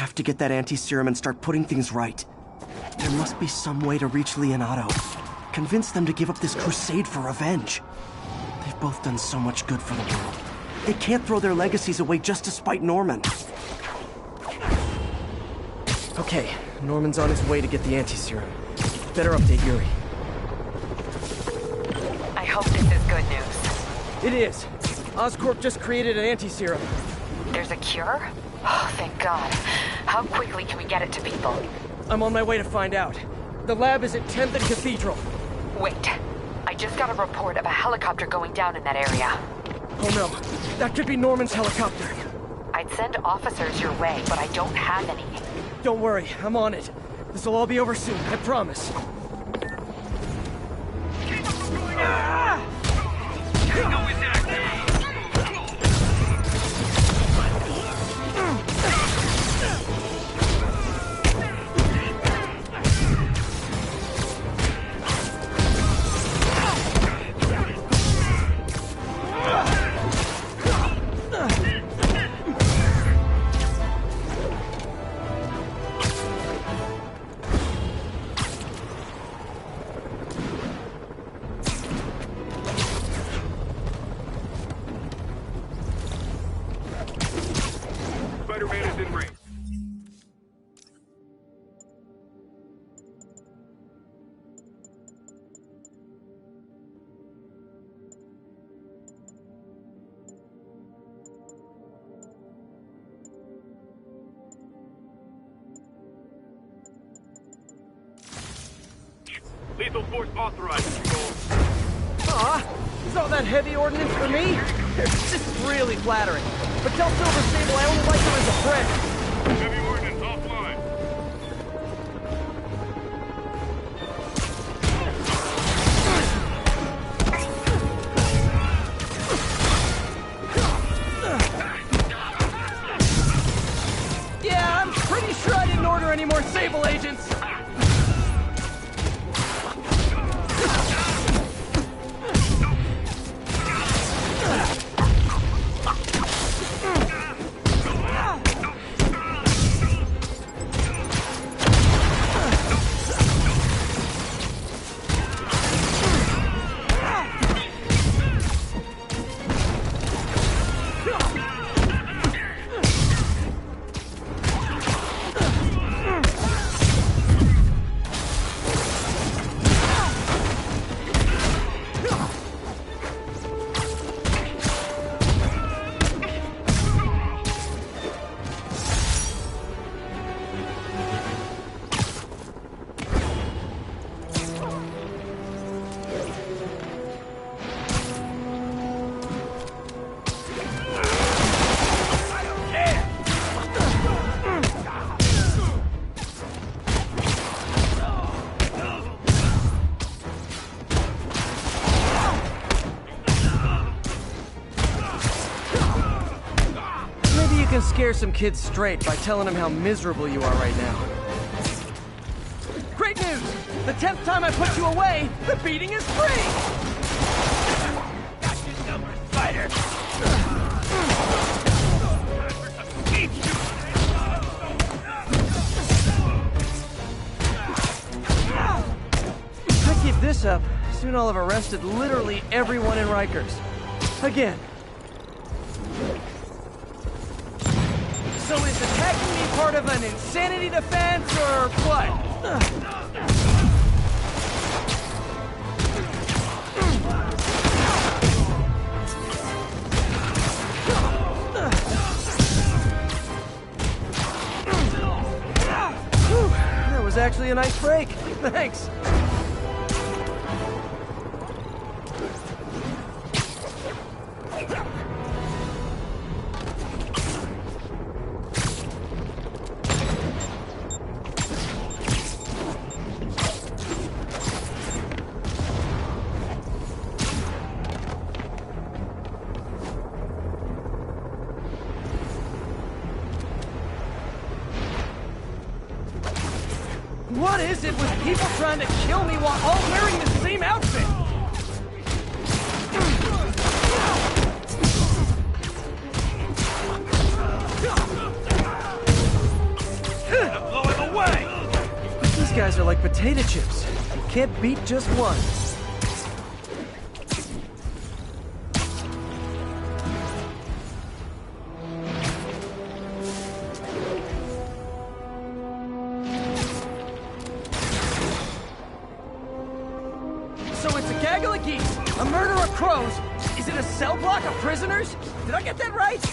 have to get that anti-serum and start putting things right. There must be some way to reach Leonardo. Convince them to give up this crusade for revenge. They've both done so much good for the world. They can't throw their legacies away just to spite Norman. Okay, Norman's on his way to get the anti-serum. Better update Yuri. I hope this is good news. It is. Oscorp just created an anti-serum. There's a cure? Oh, thank God. How quickly can we get it to people? I'm on my way to find out. The lab is at 10th and Cathedral. Wait. I just got a report of a helicopter going down in that area. Oh no, that could be Norman's helicopter. I'd send officers your way, but I don't have any. Don't worry, I'm on it. This'll all be over soon, I promise. Spider-Man is in range. Lethal force authorized, Control. Aw, is all that heavy ordnance for me? This is really flattering. But tell Silver Sable I only like him as a friend. Heavy ordnance offline. Yeah, I'm pretty sure I didn't order any more Sable agents. You can scare some kids straight by telling them how miserable you are right now. Great news! The 10th time I put you away, the beating is free! Got your number, Spider! If I keep this up, soon I'll have arrested literally everyone in Rikers. Again. So is attacking me part of an insanity defense, or what? Whew, that was actually a nice break. Thanks. What is it with people trying to kill me while all wearing the same outfit? potato chips. You can't beat just one. So it's a gaggle of geese, a murder of crows. Is it a cell block of prisoners? Did I get that right?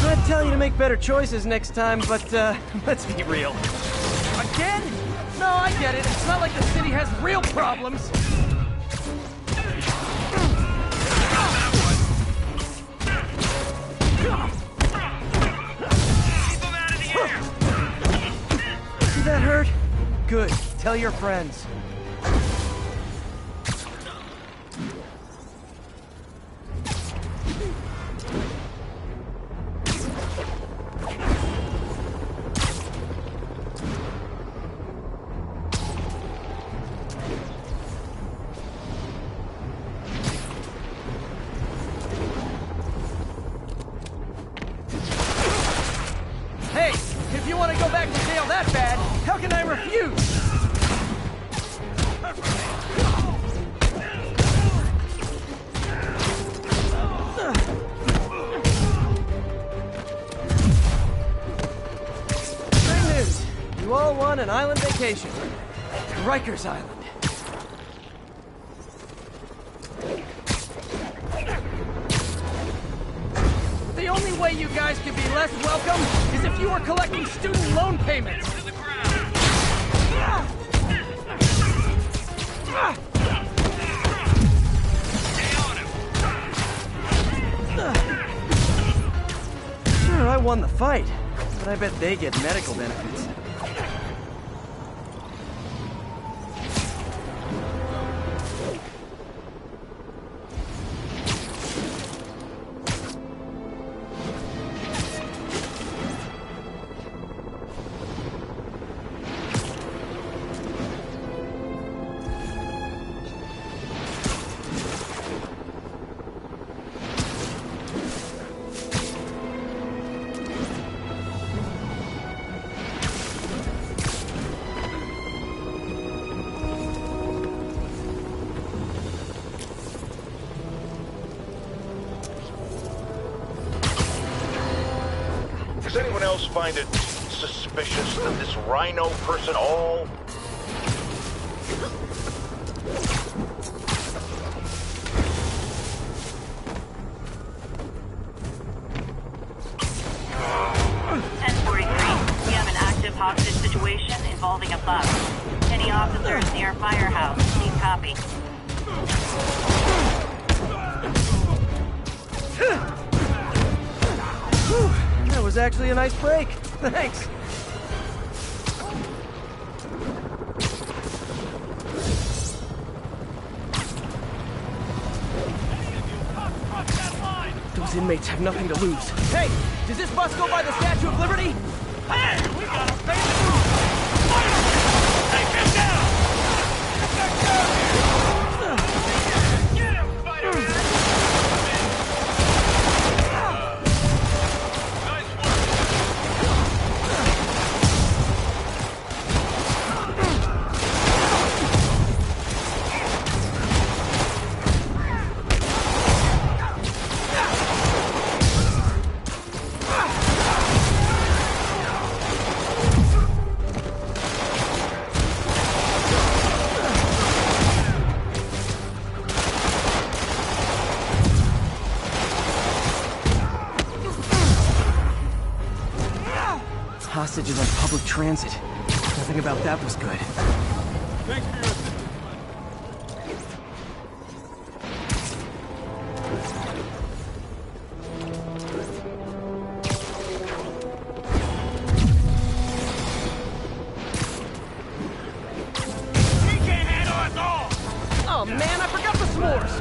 I'd tell you to make better choices next time, but let's be real. Again? No, I get it. It's not like the city has real problems. See that hurt? Good. Tell your friends. Hey, if you want to go back to jail that bad, how can I refuse? Great news. You all won an island vacation. To Rikers Island. The only way you guys could be less welcome is if you were collecting student loan payments. Sure, I won the fight, but I bet they get medical benefits. Does anyone else find it suspicious that this Rhino person all... We have an active hostage situation involving a bus. Any officers near Firehouse, please copy. That was actually a nice break. Thanks. Those inmates have nothing to lose. Hey, does this bus go by the Statue of Liberty? Hey, we gotta pay the move! Take him down! Get him, Spider-Man! Nice Hostages on public transit. Nothing about that was good. Thanks for your assistance. He can't handle us all! Oh man, I forgot the s'mores!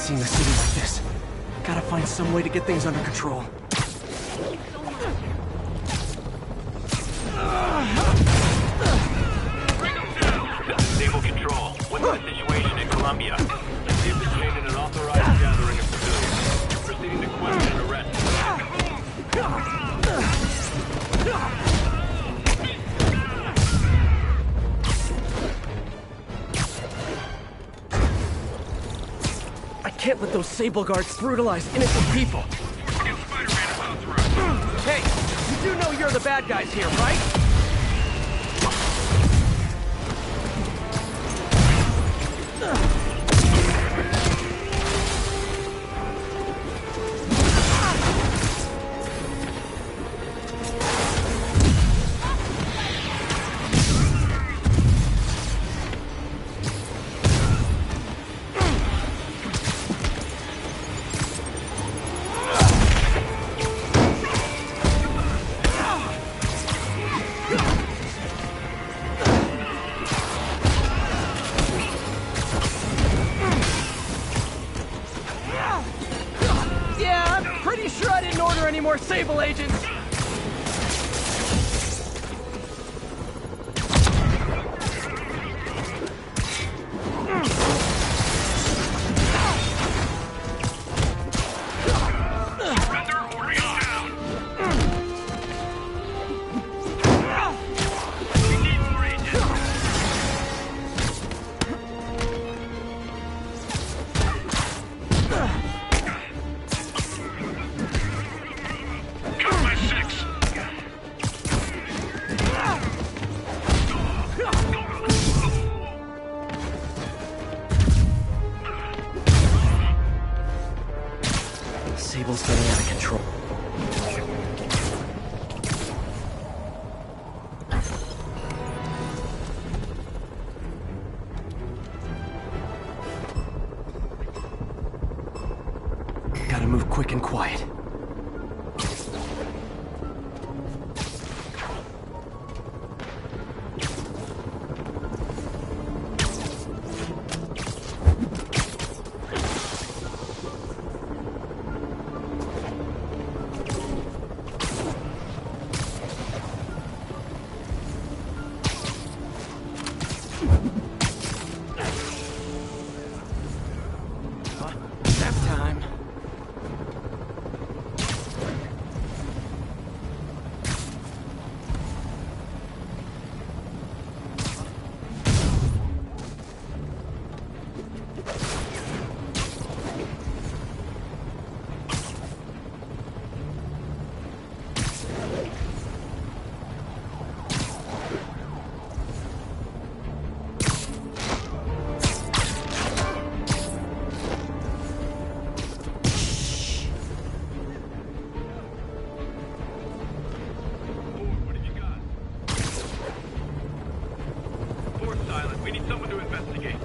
seeing the city like this. Gotta find some way to get things under control. Stable control. What's the situation in Colombia? We've detained an unauthorized gathering of civilians. Proceeding to question and arrest. I can't let those Sable Guards brutalize innocent people. Hey, you do know you're the bad guys here, right? Yeah, I'm pretty sure I didn't order any more Sable agents. Sable's getting out of control. Gotta move quick and quiet. Nap time. What have you got? Force silent. We need someone to investigate.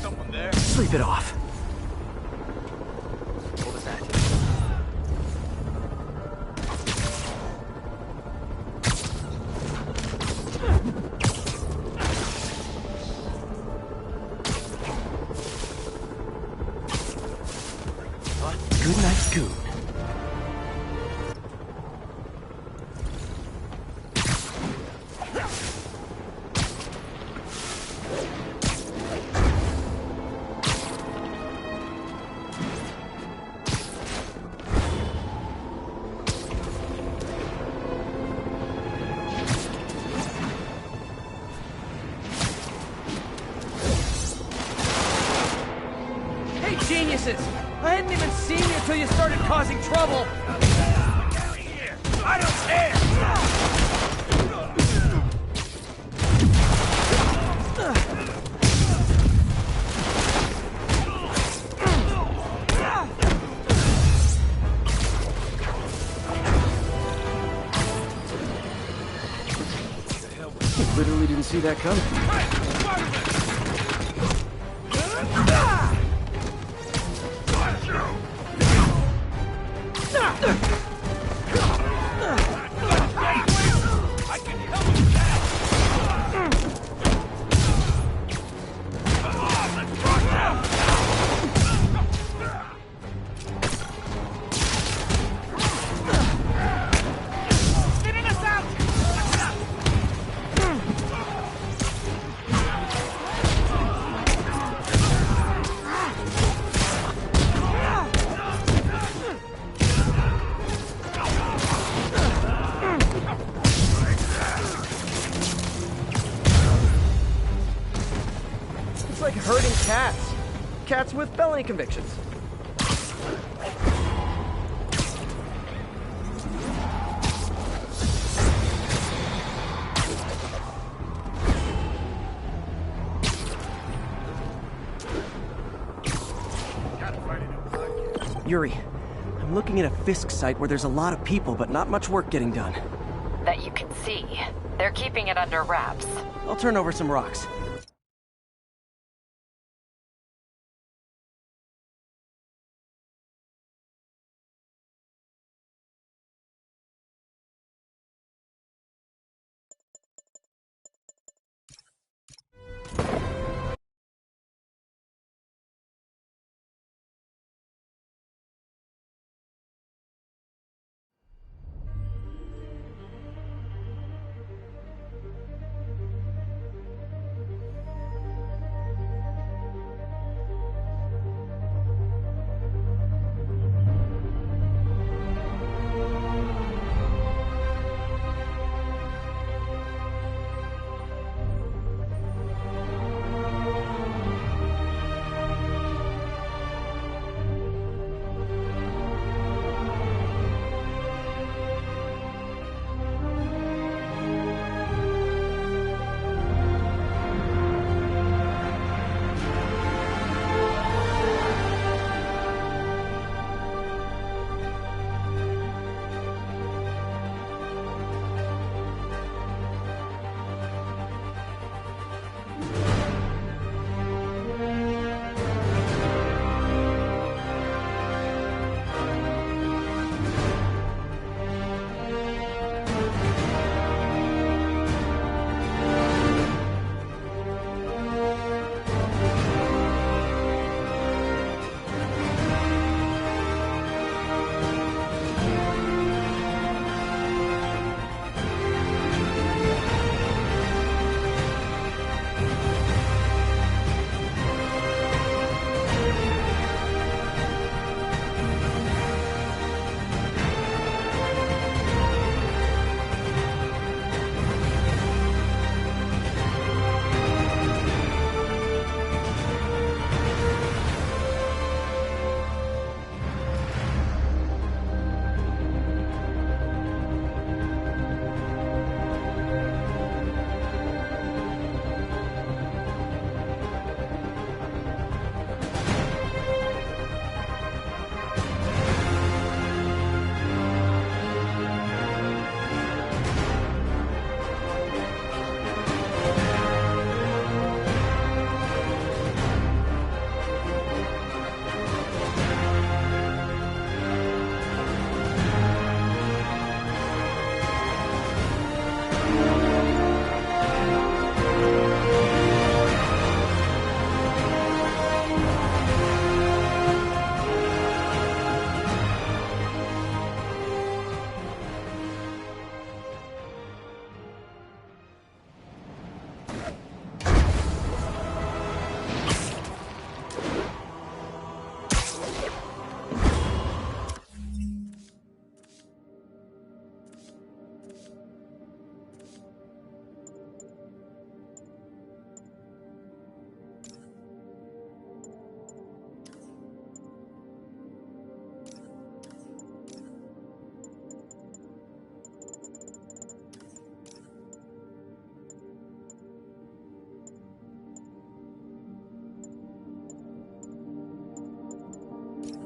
Someone there? Sleep it off. What was that? Good night, Scoot. Hey, geniuses! I hadn't even seen you until you started causing trouble! I don't care! Literally didn't see that coming. Like herding cats. Cats with felony convictions. Yuri, I'm looking at a Fisk site where there's a lot of people, but not much work getting done. That you can see. They're keeping it under wraps. I'll turn over some rocks.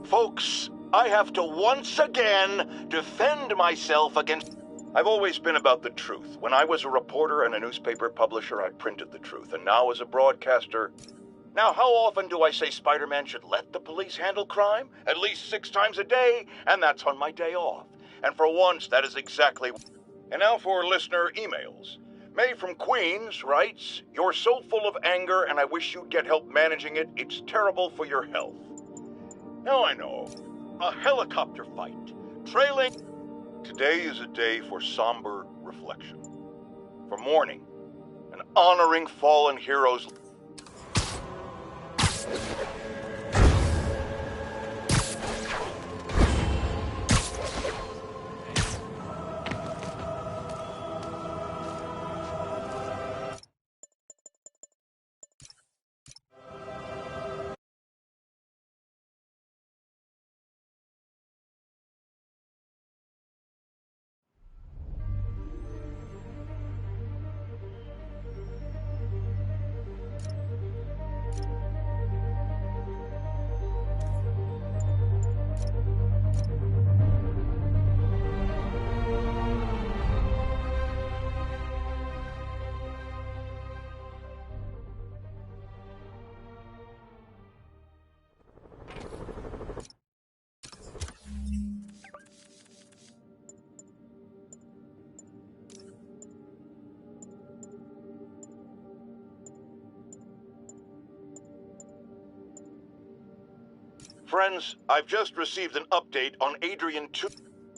Folks, I have to once again defend myself against... I've always been about the truth. When I was a reporter and a newspaper publisher, I printed the truth. And now as a broadcaster... Now, how often do I say Spider-Man should let the police handle crime? At least 6 times a day, and that's on my day off. And for once, that is exactly... And now for listener emails. May from Queens writes, "You're so full of anger and I wish you'd get help managing it. It's terrible for your health." Now I know. A helicopter fight. Trailing... Today is a day for somber reflection. For mourning. And honoring fallen heroes... Friends, I've just received an update on Adrian 2.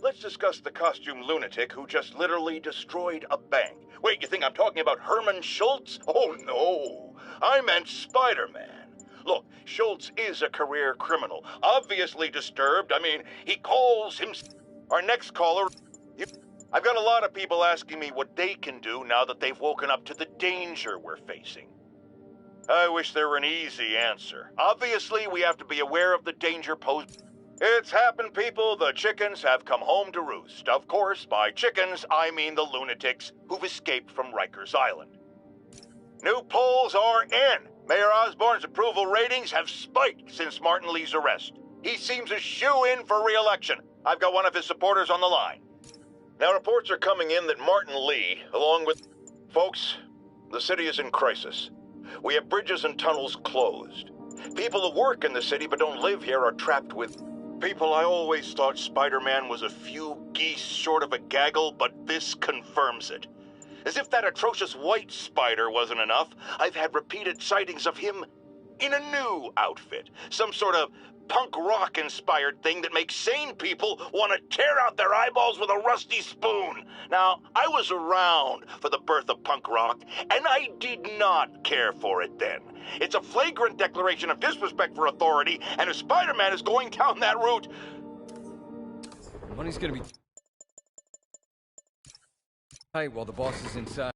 Let's discuss the costume lunatic who just literally destroyed a bank. Wait, you think I'm talking about Herman Schultz? Oh, no. I meant Spider-Man. Look, Schultz is a career criminal. Obviously disturbed. I mean, he calls him... Our next caller... I've got a lot of people asking me what they can do now that they've woken up to the danger we're facing. I wish there were an easy answer. Obviously, we have to be aware of the danger posed. It's happened, people. The chickens have come home to roost. Of course, by chickens, I mean the lunatics who've escaped from Rikers Island. New polls are in. Mayor Osborn's approval ratings have spiked since Martin Lee's arrest. He seems a shoo-in for re-election. I've got one of his supporters on the line. Now, reports are coming in that Martin Lee, along with... Folks, the city is in crisis. We have bridges and tunnels closed. People who work in the city but don't live here are trapped with... People, I always thought Spider-Man was a few geese short of a gaggle, but this confirms it. As if that atrocious white spider wasn't enough, I've had repeated sightings of him in a new outfit. Some sort of punk rock-inspired thing that makes sane people want to tear out their eyeballs with a rusty spoon. Now, I was around for the birth of punk rock, and I did not care for it then. It's a flagrant declaration of disrespect for authority, and if Spider-Man is going down that route... Money's gonna be tight while the boss is inside.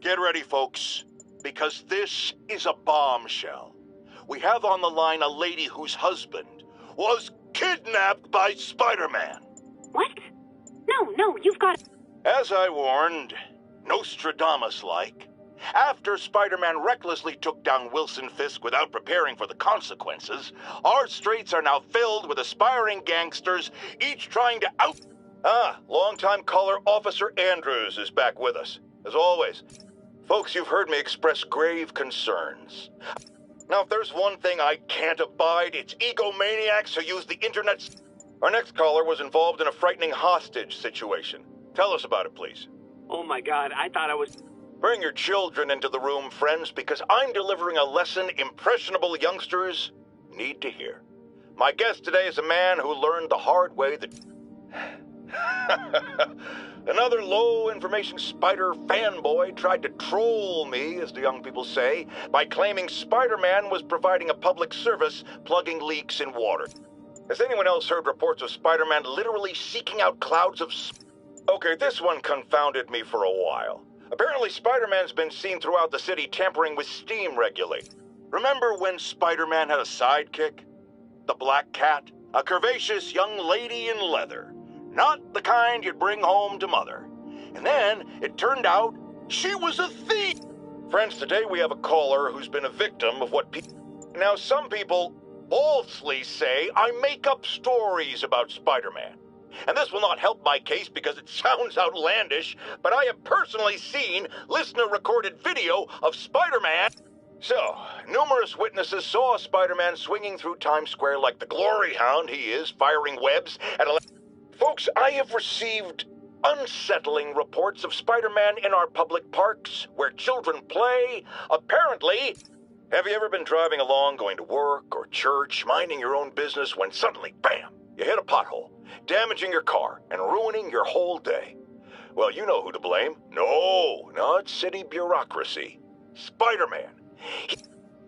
Get ready, folks, because this is a bombshell. We have on the line a lady whose husband was kidnapped by Spider-Man. What? No, you've got... As I warned, Nostradamus-like, after Spider-Man recklessly took down Wilson Fisk without preparing for the consequences, our streets are now filled with aspiring gangsters, each trying to out... Longtime caller Officer Andrews is back with us, as always. Folks, you've heard me express grave concerns. Now, if there's one thing I can't abide, it's egomaniacs who use the internet... Our next caller was involved in a frightening hostage situation. Tell us about it, please. Oh my God, I thought I was... Bring your children into the room, friends, because I'm delivering a lesson impressionable youngsters need to hear. My guest today is a man who learned the hard way that... Another low-information spider fanboy tried to troll me, as the young people say, by claiming Spider-Man was providing a public service plugging leaks in water. Has anyone else heard reports of Spider-Man literally seeking out clouds of... Okay, this one confounded me for a while. Apparently, Spider-Man's been seen throughout the city tampering with steam regulators. Remember when Spider-Man had a sidekick? The Black Cat? A curvaceous young lady in leather. Not the kind you'd bring home to mother. And then, it turned out, she was a thief! Friends, today we have a caller who's been a victim of what people... Now, some people falsely say I make up stories about Spider-Man. And this will not help my case because it sounds outlandish, but I have personally seen listener-recorded video of Spider-Man. So, numerous witnesses saw Spider-Man swinging through Times Square like the glory hound he is, firing webs at... Folks, I have received unsettling reports of Spider-Man in our public parks, where children play. Apparently... Have you ever been driving along, going to work or church, minding your own business, when suddenly, bam, you hit a pothole, damaging your car and ruining your whole day? Well, you know who to blame. No, not city bureaucracy. Spider-Man.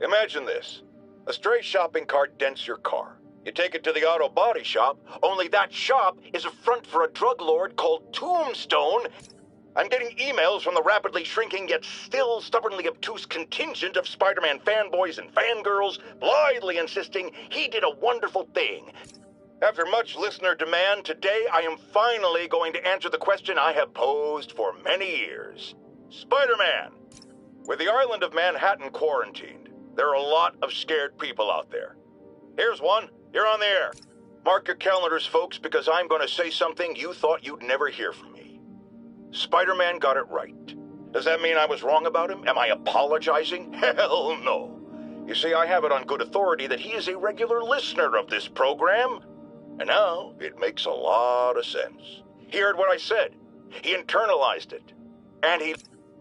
Imagine this. A stray shopping cart dents your car. You take it to the auto body shop, only that shop is a front for a drug lord called Tombstone. I'm getting emails from the rapidly shrinking yet still stubbornly obtuse contingent of Spider-Man fanboys and fangirls, blithely insisting he did a wonderful thing. After much listener demand, today I am finally going to answer the question I have posed for many years. Spider-Man. With the island of Manhattan quarantined, there are a lot of scared people out there. Here's one. You're on the air. Mark your calendars, folks, because I'm going to say something you thought you'd never hear from me. Spider-Man got it right. Does that mean I was wrong about him? Am I apologizing? Hell no. You see, I have it on good authority that he is a regular listener of this program. And now it makes a lot of sense. He heard what I said. He internalized it. And he...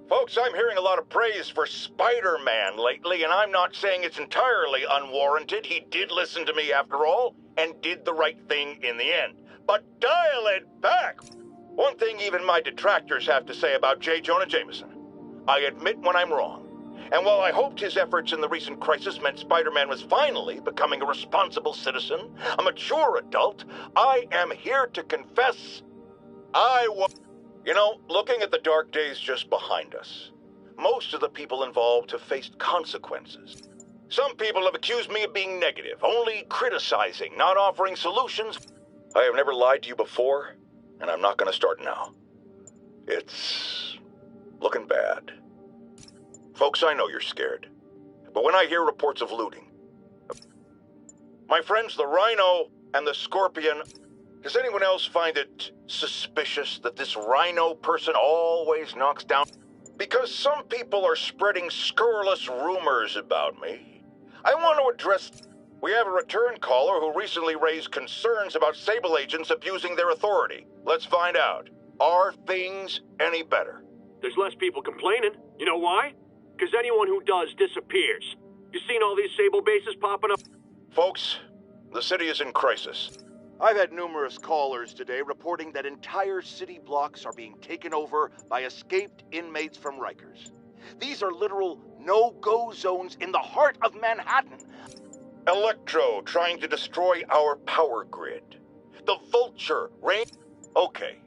Folks, I'm hearing a lot of praise for Spider-Man lately, and I'm not saying it's entirely unwarranted. He did listen to me after all, and did the right thing in the end. But dial it back! One thing even my detractors have to say about J. Jonah Jameson. I admit when I'm wrong. And while I hoped his efforts in the recent crisis meant Spider-Man was finally becoming a responsible citizen, a mature adult, I am here to confess I was... You know, looking at the dark days just behind us, most of the people involved have faced consequences. Some people have accused me of being negative, only criticizing, not offering solutions. I have never lied to you before, and I'm not going to start now. It's looking bad. Folks, I know you're scared, but when I hear reports of looting, my friends, the Rhino and the Scorpion, does anyone else find it suspicious that this Rhino person always knocks down? Because some people are spreading scurrilous rumors about me. I want to address... We have a return caller who recently raised concerns about Sable agents abusing their authority. Let's find out. Are things any better? There's less people complaining. You know why? Because anyone who does disappears. You seen all these Sable bases popping up? Folks, the city is in crisis. I've had numerous callers today reporting that entire city blocks are being taken over by escaped inmates from Rikers. These are literal no-go zones in the heart of Manhattan. Electro trying to destroy our power grid. The Vulture rain... Okay.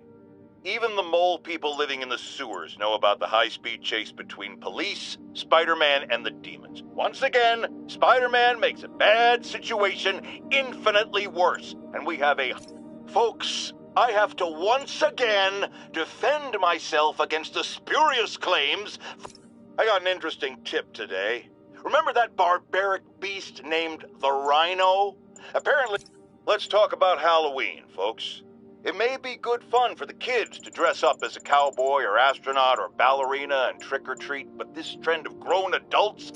Even the mole people living in the sewers know about the high-speed chase between police, Spider-Man, and the demons. Once again, Spider-Man makes a bad situation infinitely worse. And we have a... Folks, I have to once again defend myself against the spurious claims. I got an interesting tip today. Remember that barbaric beast named the Rhino? Apparently... Let's talk about Halloween, folks. It may be good fun for the kids to dress up as a cowboy or astronaut or ballerina and trick-or-treat, but this trend of grown adults